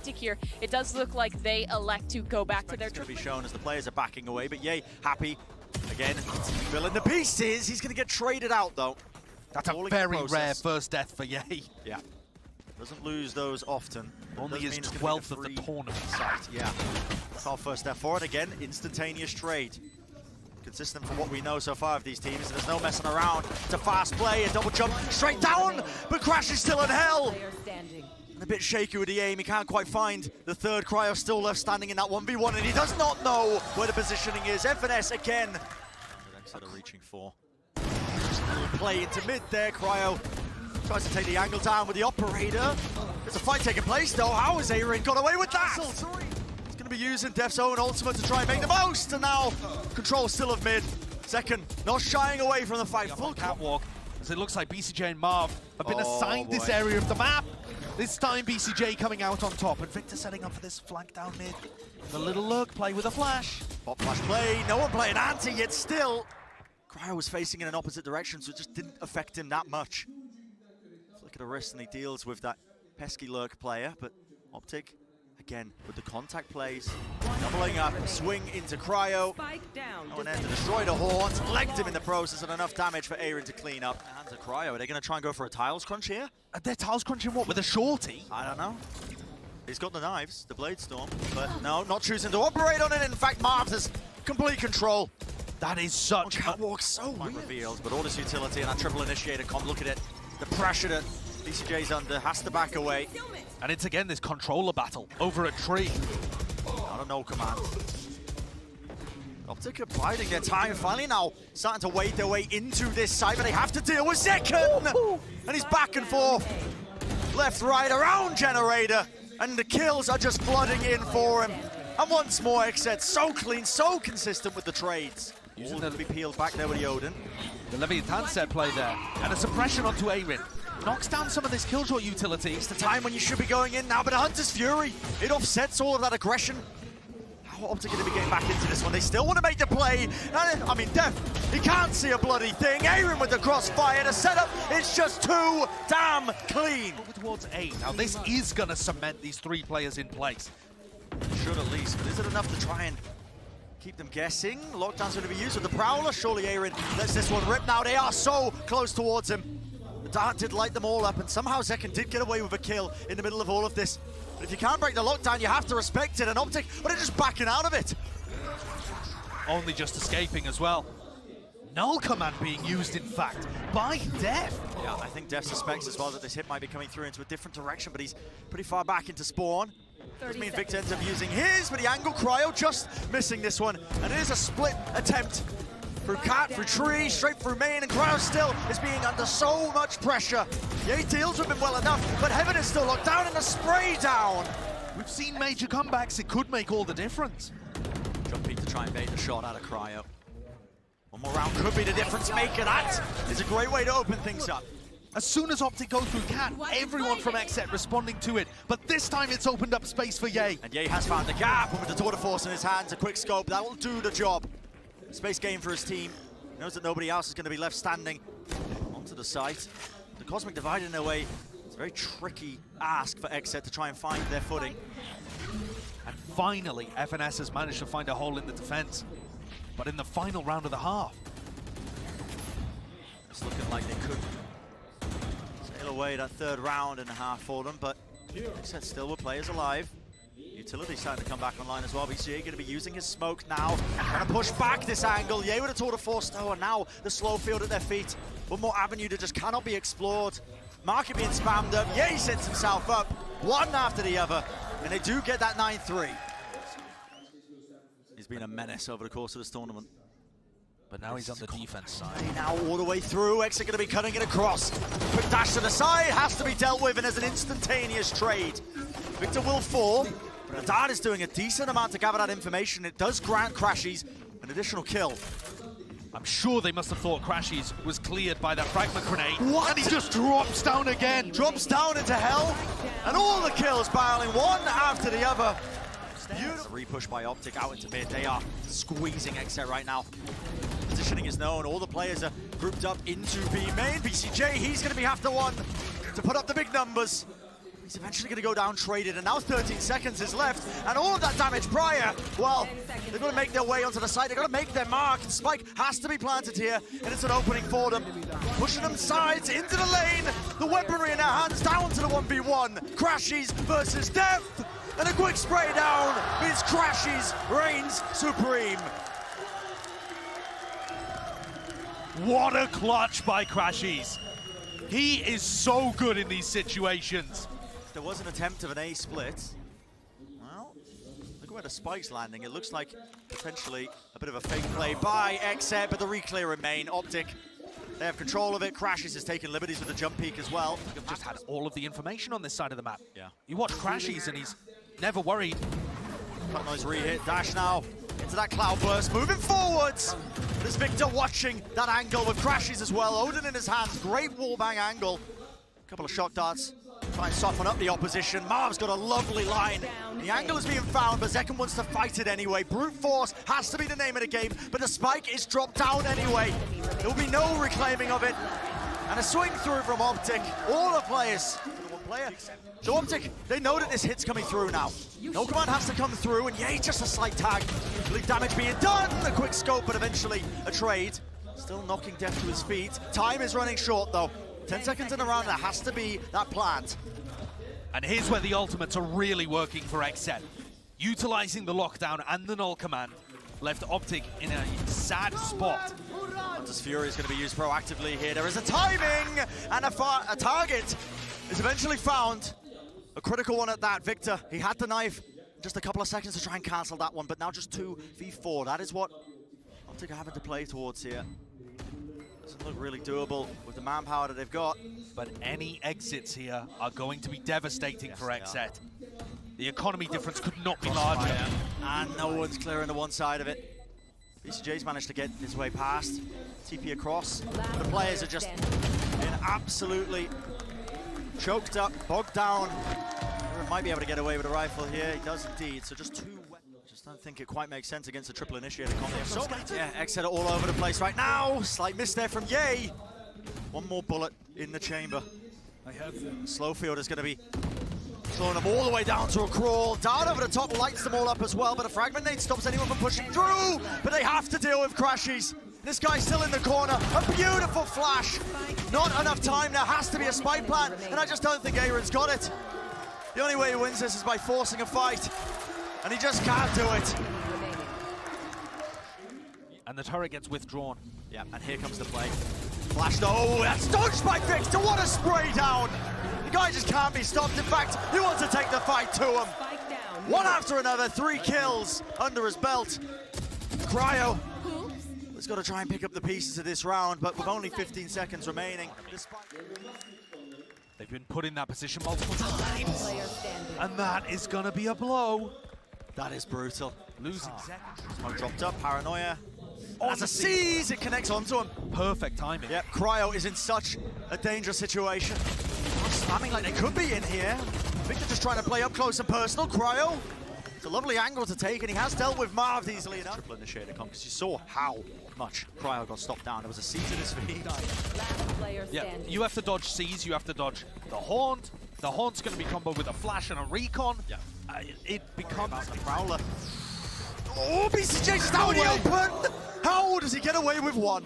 OpTic here. It does look like they elect to go back to their... It's going to be shown as the players are backing away, but Yay, happy. Again, filling the pieces. He's going to get traded out, though. That's a very rare first death for Yay. Yeah. Doesn't lose those often. Only his 12th of the tournament. Site. Yeah. That's our first step forward. Again, instantaneous trade. Consistent from what we know so far of these teams. There's no messing around. It's a fast play, a double jump straight down, but Crash is still in hell. And a bit shaky with the aim. He can't quite find the third. Cryo still left standing in that 1v1, and he does not know where the positioning is. FNS again. That's what reaching for. Just a little play into mid there. Cryo tries to take the angle down with the operator. There's a fight taking place though. How has AYRIN got away with that? He's going to be using deph's own ultimate to try and make the most. And now control still of mid. Zekken not shying away from the fight. Full catwalk. As it looks like BCJ and Marv have been assigned this area of the map. This time BCJ coming out on top, and Victor setting up for this flank down mid. The little look, play with a flash. Pop flash play, no one playing anti, yet still. Cryo was facing in an opposite direction, so it just didn't affect him that much. Flick of the wrist and he deals with that pesky lurk player, but OpTic, again, with the contact plays, doubling up, swing into Cryo. No one there to destroy the horns, legged him in the process, and enough damage for AYRIN to clean up. Hands of Cryo, are they going to try and go for a tiles crunch here? They're tiles crunching what, with a shorty? I don't know. He's got the knives, the Blade Storm, but no, not choosing to operate on it. In fact, Marved has complete control. That is such catwalk, so weird. Revealed, but all this utility and that triple initiator comp, look at it. The pressure that BCJ's under has to back away. And it's again this controller battle over a tree. Not a no command. OpTic are biding their time, finally now starting to wade their way into this side, but they have to deal with Zekken! And he's back and forth. Left, right, around Generator. And the kills are just flooding in for him. And once more, XSET so clean, so consistent with the trades. All to be peeled back there with the Odin. The Leviathan set play there. And a suppression onto AYRIN. Knocks down some of this killjoy utility. It's the time when you should be going in now, but a Hunter's Fury, it offsets all of that aggression. How OpTic going to be getting back into this one? They still want to make the play. I mean, dephh, he can't see a bloody thing. AYRIN with the crossfire. The setup, it's just too damn clean. Over towards A. Now this is going to cement these three players in place. Should at least, but is it enough to try and keep them guessing? Lockdown's going to be used with the Prowler. Surely AYRIN lets this one rip now. They are so close towards him. The dart did light them all up, and somehow Zekken did get away with a kill in the middle of all of this. But if you can't break the lockdown, you have to respect it. And OpTic, but they're just backing out of it. Only just escaping as well. Null command being used, in fact, by dephh. Yeah, I think dephh suspects as well that this hit might be coming through into a different direction, but he's pretty far back into spawn. Doesn't mean Victor ends up using his, but the angle Cryo just missing this one. And it is a split attempt. Through cat, through tree, straight through main, and Cryo still is being under so much pressure. Yeah, he deals with him well enough, but Heaven is still locked down and a spray down. We've seen major comebacks, it could make all the difference. Jumpy to try and bait the shot out of Cryo. One more round could be the difference maker. That is a great way to open things up. As soon as OpTic goes through cat, everyone from XSET responding to it, but this time it's opened up space for Yay. And Yay has found the gap, and with the Tour de Force in his hands, a quick scope, that will do the job. Space game for his team. He knows that nobody else is going to be left standing onto the site. The Cosmic Divide in their way. It's a very tricky ask for XSET to try and find their footing. And finally, FNS has managed to find a hole in the defense. But in the final round of the half, it's looking like they could sail away that third round and a half for them, but XSET still with players alive. Utility starting to come back online as well. BCJ going to be using his smoke now. Trying to push back this angle. Yay with a Tour de Force though, and now the slow field at their feet. One more avenue that just cannot be explored. Market being spammed up. Yay sets himself up, one after the other, and they do get that 9-3. He's been a menace over the course of this tournament. But now he's on the defense side. Now all the way through, XSET going to be cutting it across. Quick dash to the side, has to be dealt with, and as an instantaneous trade. Victor will fall. But the dart is doing a decent amount to gather that information. It does grant crashies an additional kill. I'm sure they must have thought crashies was cleared by that fragment grenade. What? And he just drops down again. Drops down into hell. And all the kills piling one after the other. Beautiful. Repush by OpTic out into mid. They are squeezing XSET right now. Positioning is known. All the players are grouped up into B main. BCJ, he's going to be have to one to put up the big numbers. He's eventually going to go down traded, and now 13 seconds is left, and all of that damage prior, well, they're going to make their way onto the side, they're going to make their mark. Spike has to be planted here, and it's an opening for them. Pushing them sides into the lane, the weaponry in their hands, down to the 1v1. crashies versus dephh, and a quick spray down means crashies reigns supreme. What a clutch by crashies. He is so good in these situations. There was an attempt of an A split. Well, look where the spike's landing. It looks like potentially a bit of a fake play by XSET, but the reclear remain. OpTic, they have control of it. crashies has taken liberties with the jump peek as well. I've just had all of the information on this side of the map. Yeah. You watch crashies and he's never worried. Cut noise re-hit, dash now into that cloud burst, moving forwards. There's Victor watching that angle with crashies as well. Odin in his hands, great wallbang angle. Couple of shock darts. Try and soften up the opposition. Marv's got a lovely line. The angle is being found, but zekken wants to fight it anyway. Brute force has to be the name of the game, but the spike is dropped down anyway. There will be no reclaiming of it. And a swing through from OpTic. All the players. One player. So OpTic, they know that this hit's coming through now. No command has to come through, and yay, just a slight tag. Bleed damage being done. A quick scope, but eventually a trade. Still knocking dephh to his feet. Time is running short, though. 10 seconds in a round, there has to be that plant. And here's where the ultimates are really working for XSET. Utilizing the lockdown and the null command left OpTic in a sad spot. Hunter's Fury is going to be used proactively here. There is a timing, and a target is eventually found. A critical one at that. Victor, he had the knife. Just a couple of seconds to try and cancel that one, but now just 2v4. That is what OpTic are having to play towards here. Doesn't look really doable with the manpower that they've got. But any exits here are going to be devastating for XSET. The economy difference could not be larger. And no one's clearing the one side of it. VCJ's managed to get his way past. TP across. The players are just been absolutely choked up, bogged down. Might be able to get away with a rifle here. He does indeed. So just two. Just don't think it quite makes sense against a triple initiator combo. So yeah, XSET are all over the place right now. Slight miss there from Yay. One more bullet in the chamber. Slowfield is going to be slowing them all the way down to a crawl. Down over the top, lights them all up as well, but a fragment nade stops anyone from pushing through. But they have to deal with crashies. This guy's still in the corner. A beautiful flash. Not enough time. There has to be a spike plant, and I just don't think AYRIN's got it. The only way he wins this is by forcing a fight, and he just can't do it. And the turret gets withdrawn. Yeah, and here comes the play. Flash, oh, that's dodged by Victor. What a spray down. The guy just can't be stopped. In fact, he wants to take the fight to him. One after another, 3 kills under his belt. Cryo has got to try and pick up the pieces of this round, but with only 15 seconds remaining. They've been put in that position multiple times. And that is going to be a blow. That is brutal. Losing zekken. Smoke dropped up, paranoia. As a seize, it connects onto him. Perfect timing. Yep, Cryo is in such a dangerous situation. Slamming like they could be in here. Victor just trying to play up close and personal. Cryo, it's a lovely angle to take, and he has dealt with Marved easily enough. Triple initiator come, because you saw how much Cryo got stopped down. There was a seize in his feet. Yeah, you have to dodge seize, you have to dodge the haunt. The haunt's going to be comboed with a flash and a recon. Yeah. It becomes the Prowler. Oh, BCJ's out in the open! How does he get away with one?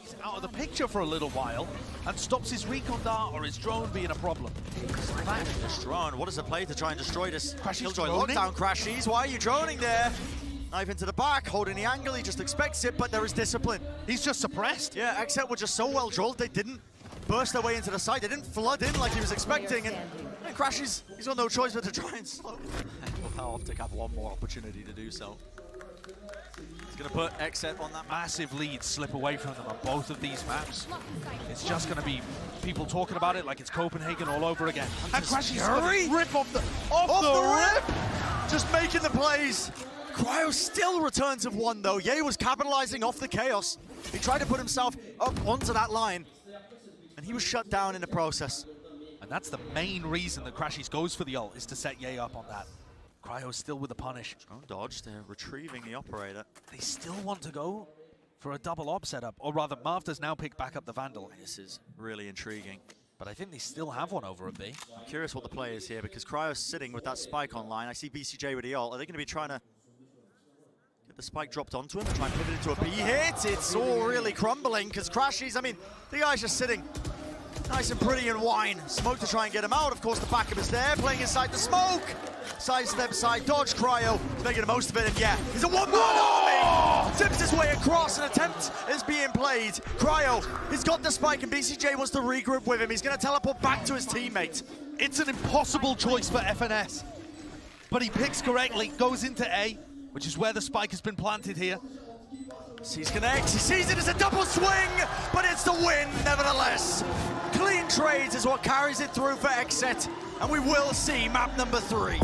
He's out of the picture for a little while and stops his recon dart or his drone being a problem. This drone, what is the play to try and destroy this? crashies Killjoy lockdown crashies. Why are you droning there? Knife into the back, holding the angle, he just expects it, but there is discipline. He's just suppressed. Yeah, XSET were just so well drilled, they didn't burst their way into the side, they didn't flood in like he was expecting, and crashies, he's got no choice but to try and slow. Well, OpTic have one more opportunity to do so. He's going to put XSET on that massive lead slip away from them on both of these maps. It's just going to be people talking about it like it's Copenhagen all over again. And crashies rip off the rip! Just making the plays. Cryo still returns of one though. Ye was capitalizing off the chaos. He tried to put himself up onto that line, and he was shut down in the process. And that's the main reason that crashies goes for the ult, is to set Ye up on that. Cryo's still with the punish. Drone dodge, they're retrieving the operator. They still want to go for a double op setup, or rather Marv does now pick back up the Vandal. This is really intriguing. But I think they still have one over a B. I'm curious what the play is here, because Cryo's sitting with that spike online. I see BCJ with the ult. Are they going to be trying to get the spike dropped onto him and try and pivot into a B hit? It's all really crumbling, because crashies, I mean, the guy's just sitting nice and pretty in wine. Smoke to try and get him out. Of course, the backup is there, playing inside the smoke. Sidestep, side dodge, Cryo is making the most of it, and yeah, he's a one-man army! Tips his way across, an attempt is being played. Cryo, he's got the spike, and BCJ wants to regroup with him. He's going to teleport back to his teammate. It's an impossible choice for FNS, but he picks correctly, goes into A, which is where the spike has been planted here. Sees connects, he sees it as a double swing, but it's the win nevertheless. Clean trades is what carries it through for XSET, and we will see map number 3.